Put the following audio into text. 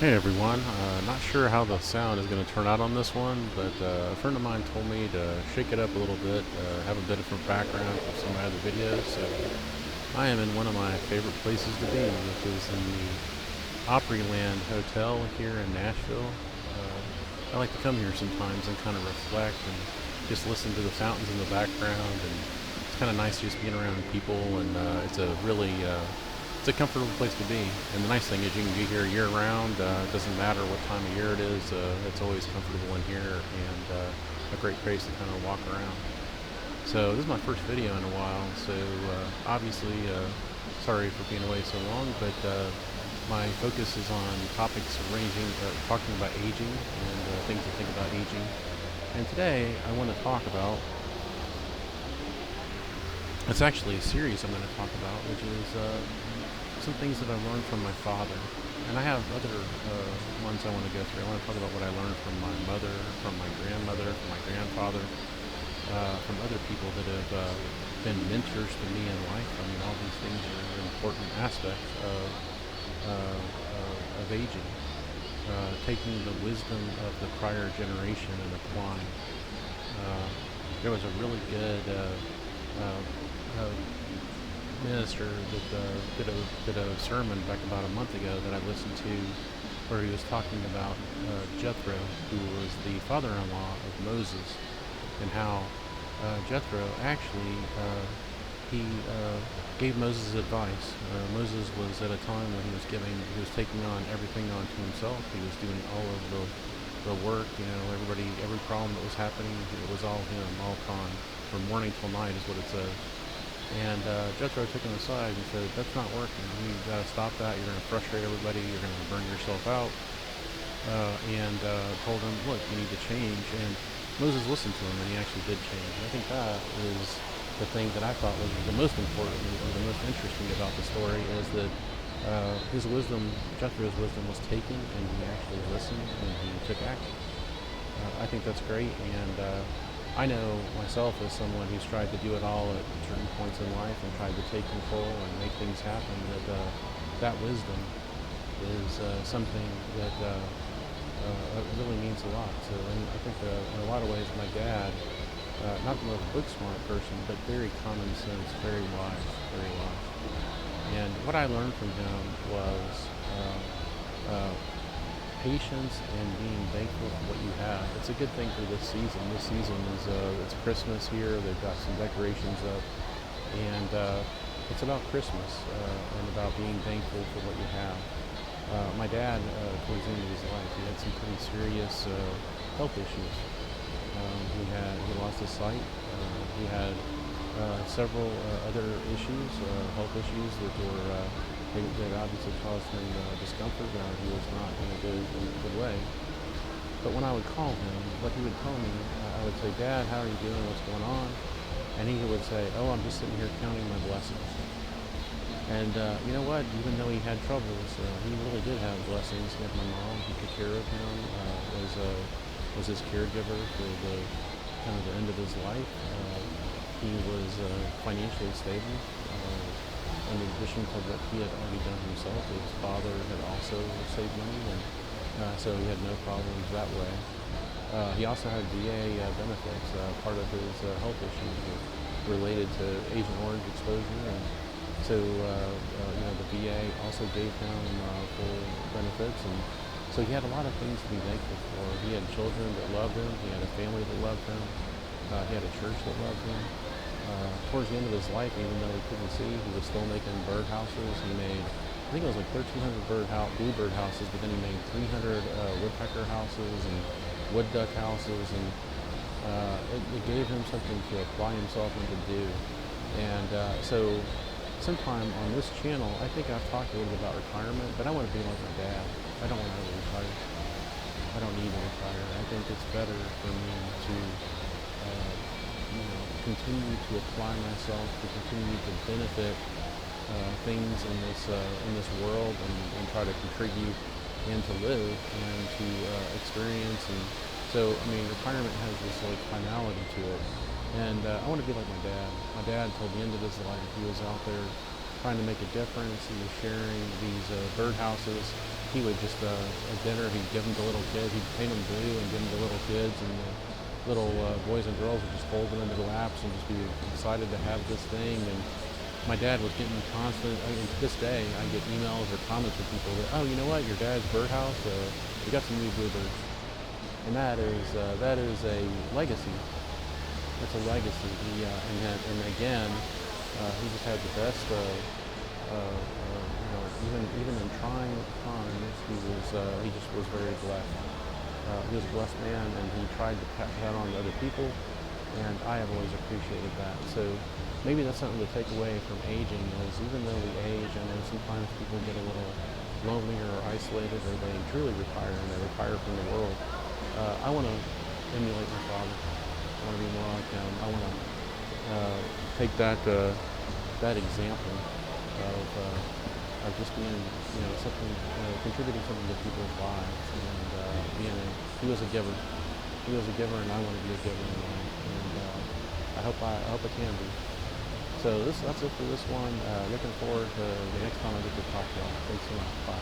Hey everyone, not sure how the sound is going to turn out on this one, but a friend of mine told me to shake it up a little bit, have a bit of different background from some of my other videos. So I am in one of my favorite places to be, which is in the Opryland Hotel here in Nashville. I like to come here sometimes and kind of reflect and just listen to the fountains in the background, and it's kind of nice just being around people, and it's a comfortable place to be. And the nice thing is you can be here year round. It doesn't matter what time of year it is. It's always comfortable in here, and a great place to kind of walk around. So this is my first video in a while. So obviously, sorry for being away so long, but my focus is on topics ranging, talking about aging and things to think about aging. And today I want to talk about, it's actually a series I'm going to talk about, which is some things that I learned from my father. And I have other ones I want to go through. I want to talk about what I learned from my mother, from my grandmother, from my grandfather, from other people that have been mentors to me in life. I mean, all these things are important aspects of aging. Taking the wisdom of the prior generation and applying. There was a really good uh, minister that did a sermon back about a month ago that I listened to, where he was talking about Jethro, who was the father-in-law of Moses, and how Jethro actually he gave Moses advice. Moses was at a time when he was taking on everything onto himself. He was doing all of the work. You know, every problem that was happening, it was all him, all time, from morning till night, is what it says. And Jethro took him aside and said, "That's not working. You've got to stop that. You're going to frustrate everybody. You're going to burn yourself out." And told him, "Look, you need to change." And Moses listened to him, and he actually did change. And I think that is the thing that I thought was the most important or the most interesting about the story, is that his wisdom, Jethro's wisdom, was taken, and he actually listened and he took action. I think that's great, and I know myself as someone who's tried to do it all at certain points in life and tried to take control and make things happen, that wisdom is something that really means a lot. So, and I think in a lot of ways, my dad, not the most book smart person, but very common sense, very wise, very wise. And what I learned from him was uh, patience and being thankful for what you have. It's a good thing for this season. This season is it's Christmas here. They've got some decorations up, and it's about Christmas and about being thankful for what you have. My dad, towards the end of his life, he had some pretty serious health issues. He lost his sight. He had several other issues, health issues that obviously caused him discomfort. He was not in a good way. But when I would call him, what he would tell me, I would say, "Dad, how are you doing? What's going on?" And he would say, "Oh, I'm just sitting here counting my blessings." And you know what? Even though he had troubles, he really did have blessings. He had my mom who took care of him, was his caregiver for the kind of the end of his life. He was financially stable. In addition to what he had already done himself, his father had also saved money, and so he had no problems that way. He also had VA benefits. Part of his health issues were related to Agent Orange exposure, and so the VA also gave him full benefits, and so he had a lot of things to be thankful for. He had children that loved him. He had a family that loved him. He had a church that loved him. Towards the end of his life, even though he couldn't see, he was still making bird houses. He made, I think it was like 1,300 bluebird houses, but then he made 300 woodpecker houses and wood duck houses, and it gave him something to apply himself and to do. And so sometime on this channel, I think I've talked a little bit about retirement, but I want to be like my dad. I don't want to ever retire. I don't need to retire. I think it's better for me to continue to apply myself, to continue to benefit things in this world, and try to contribute and to live and to experience. And so, I mean, retirement has this like finality to it. And I want to be like my dad. My dad, till the end of his life, he was out there trying to make a difference. He was sharing these birdhouses. He would just at dinner he'd give them to little kids. He'd paint them blue and give them to little kids, and the little boys and girls would just hold them in their laps and just be excited to have this thing. And my dad was getting constant. I mean, to this day, I get emails or comments from people that, oh, you know what, your dad's birdhouse, we got some new bluebirds, and that is a legacy. It's a legacy. And again, he just had the best. Even in trying times, he just was very blessed. He was a blessed man, and he tried to pass that on to other people, and I have always appreciated that. So maybe that's something to take away from aging is even though we age, I know sometimes people get a little lonely or isolated, or they truly retire and they retire from the world. I want to emulate my father. I want to be more like him. I want to take that example of just being, something, contributing something to people's lives, and he was a giver. He was a giver, and I want to be a giver in life, and I hope I can be. So that's it for this one. Looking forward to the next time I get to talk to y'all. Thanks so much. Bye.